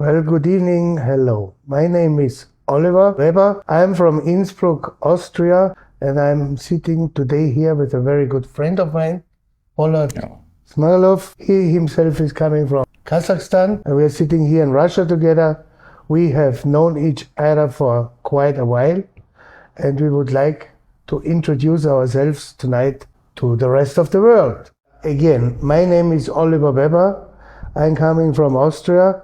Well, good evening. Hello. My name is Oливер Вебер. I'm from Innsbruck, Austria, and I'm sitting today here with a very good friend of mine, Bolata Smagulova. He himself is coming from Kazakhstan, and we are sitting here in Russia together. We have known each other for quite a while, and we would like to introduce ourselves tonight to the rest of the world. Again, my name is Oливер Вебер. I'm coming from Austria.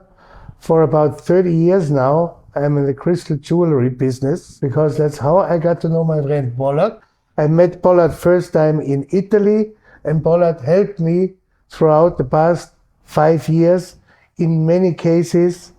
For about 30 years now, I'm in the crystal jewelry business because that's how I got to know my friend Bolata. I met Bolata first time in Italy, and Bolata helped me throughout the past 5 years in many cases.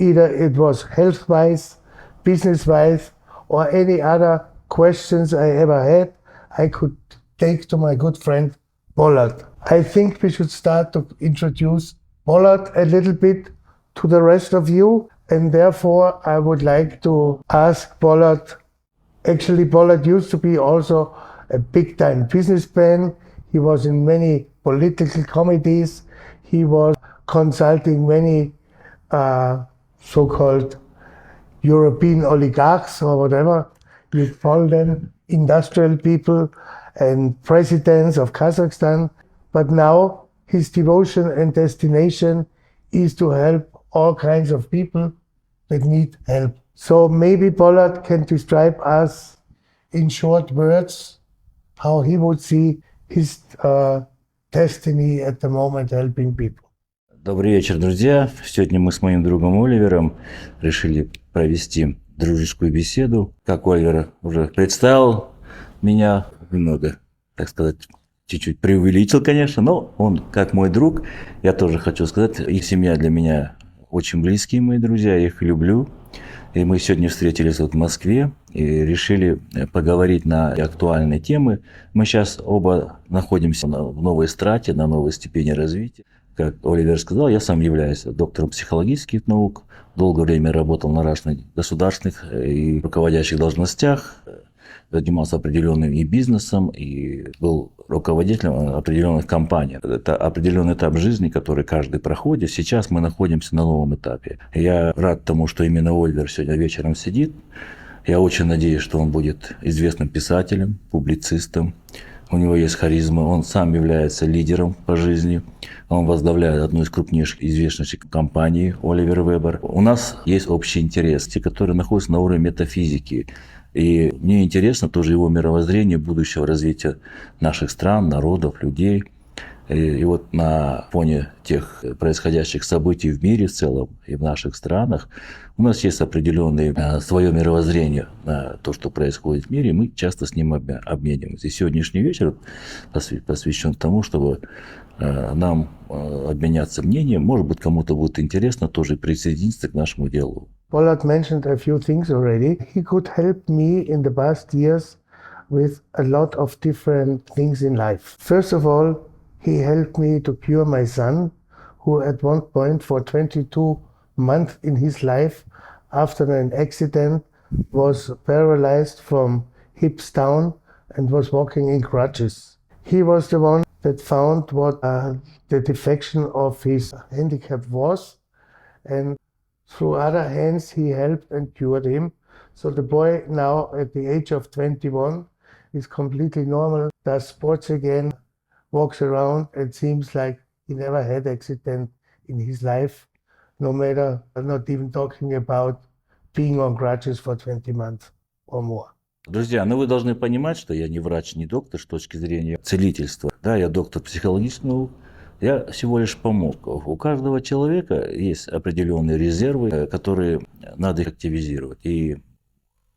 Either it was health-wise, business-wise, or any other questions I ever had, I could take to my good friend Bolata. I think we should start to introduce Bolata a little bit to the rest of you, and therefore I would like to ask Bolata. Actually, Bolata used to be also a big-time businessman. He was in many political committees. He was consulting many so-called European oligarchs or whatever you call them, industrial people and presidents of Kazakhstan. But now his devotion and destination is to help all kinds of people that need help. So maybe Bolata can describe us in short words how he would see his destiny at the moment helping people. Добрый вечер, друзья. Сегодня мы с моим другом Оливером решили провести дружескую беседу. Как Оливер уже представил меня, немного, так сказать, чуть-чуть преувеличил, конечно, но он как мой друг. Я тоже хочу сказать, их семья для меня очень близкие мои друзья, я их люблю. И мы сегодня встретились вот в Москве и решили поговорить на актуальные темы. Мы сейчас оба находимся в новой страте, на новой степени развития. Как Оливер сказал, я сам являюсь доктором психологических наук. Долгое время работал на разных государственных и руководящих должностях. Занимался определенным и бизнесом, и был руководителем определенных компаний. Это определенный этап жизни, который каждый проходит. Сейчас мы находимся на новом этапе. Я рад тому, что именно Оливер сегодня вечером сидит. Я очень надеюсь, что он будет известным писателем, публицистом. У него есть харизма, он сам является лидером по жизни. Он возглавляет одну из крупнейших известнейших компаний, Оливер Вебер. У нас есть общий интерес, те, которые находятся на уровне метафизики. И мне интересно тоже его мировоззрение будущего развития наших стран, народов, людей. И вот на фоне тех происходящих событий в мире в целом и в наших странах у нас есть определенное свое мировоззрение на то, что происходит в мире, и мы часто с ним обмениваемся. И сегодняшний вечер посвящен тому, чтобы нам обменяться мнением. Может быть, кому-то будет интересно тоже присоединиться к нашему делу. Bolata mentioned a few things already. He could help me in the past years with a lot of different things in life. First of all, he helped me to cure my son, who at one point for 22 months in his life, after an accident, was paralyzed from hips down and was walking in crutches. He was the one that found what the defection of his handicap was, and through other hands he helped and cured him. So the boy now at the age of 21 is completely normal, does sports again, walks around, and seems like he never had accident in his life, no matter, not even talking about being on crutches for 20 months or more. Друзья, ну вы должны понимать, что я не врач, не доктор с точки зрения целительства. Да, я доктор психологических наук. Я всего лишь помог. У каждого человека есть определенные резервы, которые надо активизировать. И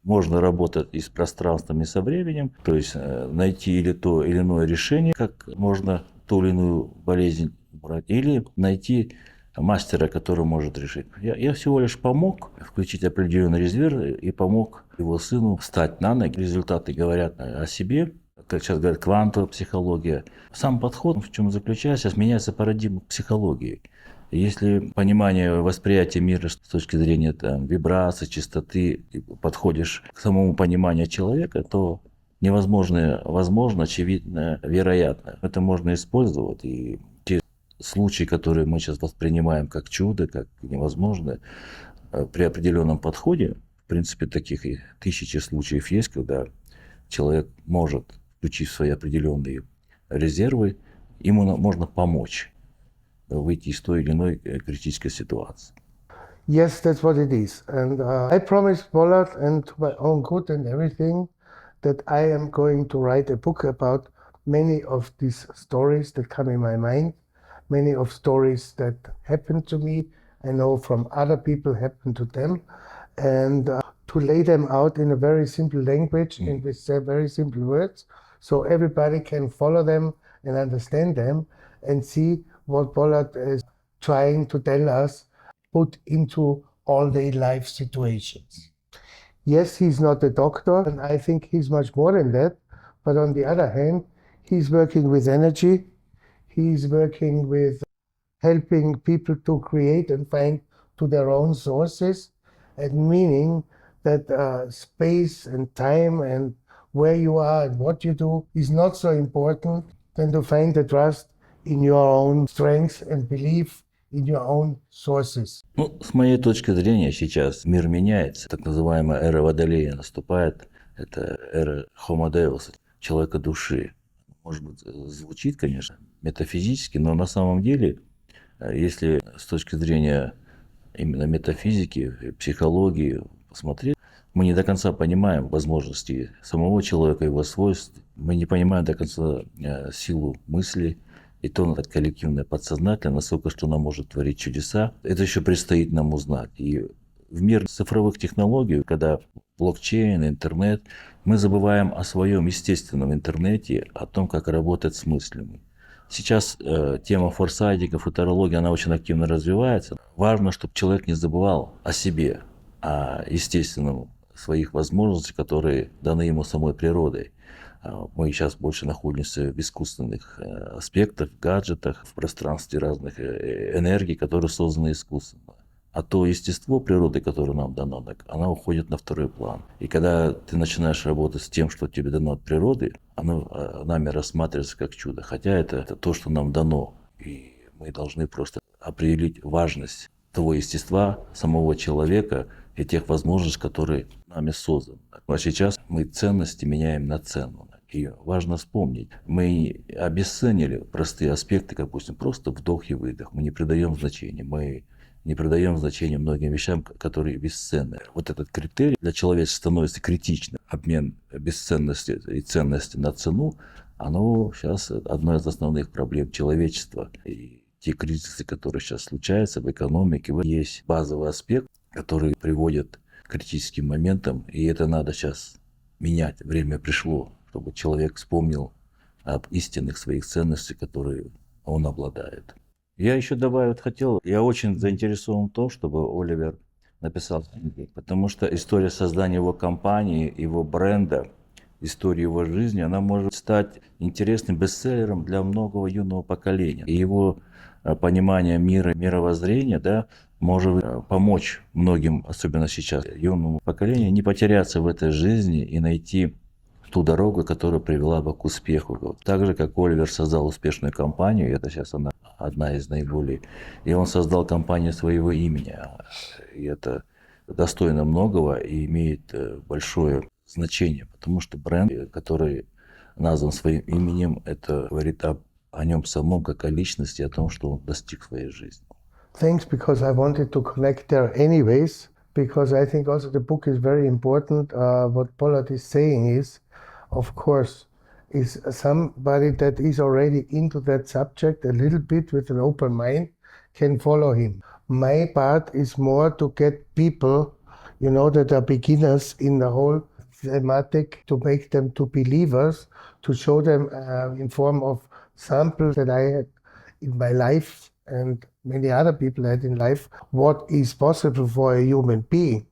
можно работать и с пространством, и со временем, то есть найти или то или иное решение, как можно ту или иную болезнь убрать, или найти мастера, который может решить. Я всего лишь помог включить определенный резерв и помог его сыну встать на ноги. Результаты говорят о себе. Как сейчас говорят, квантовая психология. Сам подход, в чем заключается, сейчас меняется парадигма психологии. Если понимание восприятия мира с точки зрения вибраций, частоты, подходишь к самому пониманию человека, то невозможное возможно, очевидно, вероятно. Это можно использовать и через случаи, которые мы сейчас воспринимаем как чудо, как невозможное, при определенном подходе, в принципе, таких и тысячи случаев есть, когда человек может, включив свои определенные резервы, ему можно помочь выйти из той или иной критической ситуации. Yes, that's what it is. And I promised Bollat and to my own good and everything that I am going to write a book about many of these stories that come in my mind, many of stories that happened to me, I know from other people happened to them, and to lay them out in a very simple language and with very simple words, so everybody can follow them and understand them and see what Bollat is trying to tell us, put into all-day life situations. Yes, he's not a doctor, and I think he's much more than that. But on the other hand, he's working with energy. He's working with helping people to create and find to their own sources, and meaning that space and time and where you are and what you do is not so important than to find the trust in your own strength and belief in your own sources. Ну, с моей точки зрения, сейчас мир меняется. Так называемая эра Водолея наступает. Это эра Homo Deus, человека души. Может быть, звучит, конечно, метафизически, но на самом деле, если с точки зрения именно метафизики, психологии посмотреть, мы не до конца понимаем возможности самого человека, его свойств. Мы не понимаем до конца силу мысли, и то коллективное подсознательное, насколько что оно может творить чудеса. Это еще предстоит нам узнать. И в мир цифровых технологий, когда блокчейн, интернет, мы забываем о своем естественном интернете, о том, как работать с мыслями. Сейчас тема форсайтиков и тарологии, она очень активно развивается. Важно, чтобы человек не забывал о себе, о естественном своих возможностей, которые даны ему самой природой. Мы сейчас больше находимся в искусственных аспектах, в гаджетах, в пространстве разных энергий, которые созданы искусственно. А то естество природы, которое нам дано, она уходит на второй план. И когда ты начинаешь работать с тем, что тебе дано от природы, оно нами рассматривается как чудо. Хотя это то, что нам дано. И мы должны просто определить важность того естества, самого человека и тех возможностей, которые нами созданы. А сейчас мы ценности меняем на цену. И важно вспомнить, мы обесценили простые аспекты, как, допустим, просто вдох и выдох. Мы не придаем значения. Мы не придаем значения многим вещам, которые бесценны. Вот этот критерий для человечества становится критичным. Обмен бесценности и ценности на цену, оно сейчас одна из основных проблем человечества. И те кризисы, которые сейчас случаются в экономике, есть базовый аспект, который приводит к критическим моментам. И это надо сейчас менять. Время пришло, чтобы человек вспомнил об истинных своих ценностях, которые он обладает. Я еще добавить хотел, я очень заинтересован в том, чтобы Оливер написал книгу, потому что история создания его компании, его бренда, история его жизни, она может стать интересным бестселлером для многого юного поколения. И его понимание мира, мировоззрения, да, может помочь многим, особенно сейчас, юному поколению, не потеряться в этой жизни и найти ту дорогу, которая привела бы к успеху. Так же, как Оливер создал успешную компанию, это сейчас она одна из наиболее, и он создал компанию своего имени. И это достойно многого и имеет большое значение, потому что бренд, который назван своим именем, это говорит о нем самом, как о личности, о том, что он достиг своей жизни. Thanks, because I wanted to connect there anyways, because I think also the book is very important. What Bollat is saying is, of course, is somebody that is already into that subject a little bit with an open mind can follow him. My part is more to get people, you know, that are beginners in the whole thematic, to make them to believers, to show them in form of samples that I had in my life and many other people had in life, what is possible for a human being.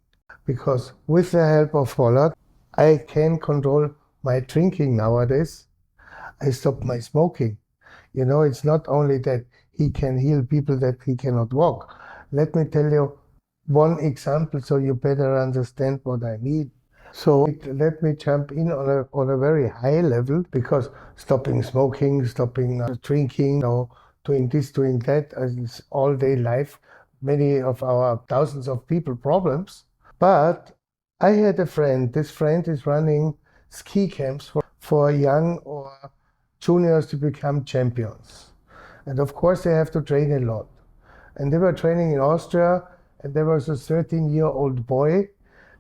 Because with the help of Bollat, I can control my drinking nowadays. I stopped my smoking. You know, it's not only that he can heal people that he cannot walk. Let me tell you one example so you better understand what I mean. So let me jump in on a very high level, because stopping smoking, stopping drinking, you know, doing this, doing that, as it's all day life, many of our thousands of people problems. But I had a friend. This friend is running ski camps for young or juniors to become champions. And of course, they have to train a lot. And they were training in Austria, and there was a 13-year-old boy,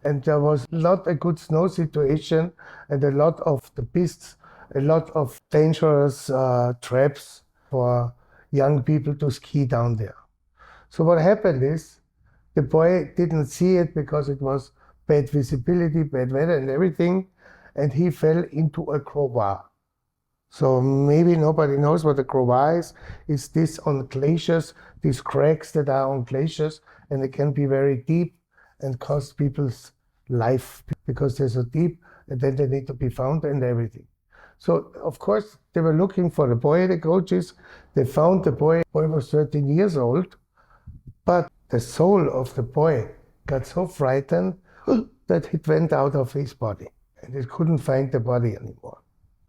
and there was not a good snow situation, and a lot of the pistes, a lot of dangerous traps for young people to ski down there. So what happened is, the boy didn't see it because it was bad visibility, bad weather and everything, and he fell into a crowbar. So maybe nobody knows what a crowbar is. It's this on glaciers, these cracks that are on glaciers, and they can be very deep and cost people's life because they're so deep, and then they need to be found and everything. So, of course, they were looking for the boy, the coaches. They found the boy. The boy was 13 years old, but the soul of the boy got so frightened that it went out of his body, and it couldn't find the body anymore.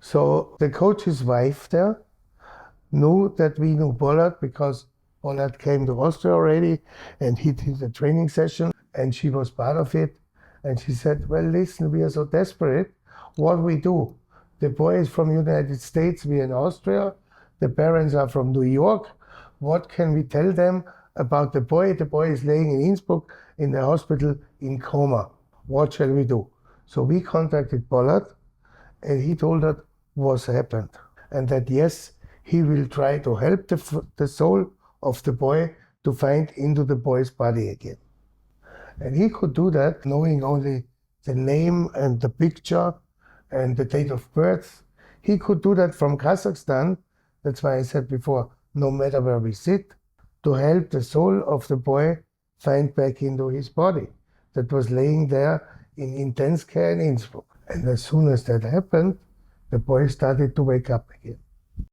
So the coach's wife there knew that we knew Bolata because Bolata came to Austria already, and he did a training session, and she was part of it. And she said, well, listen, we are so desperate. What we do? The boy is from the United States, we in Austria. The parents are from New York. What can we tell them about the boy? The boy is laying in Innsbruck in the hospital in coma. What shall we do? So we contacted Bolata, and he told us what happened. And that, yes, he will try to help the soul of the boy to find into the boy's body again. And he could do that knowing only the name and the picture and the date of birth. He could do that from Kazakhstan. That's why I said before, no matter where we sit, to help the soul of the boy find back into his body that was laying there in intense care in Innsbruck. And as soon as that happened, the boy started to wake up again.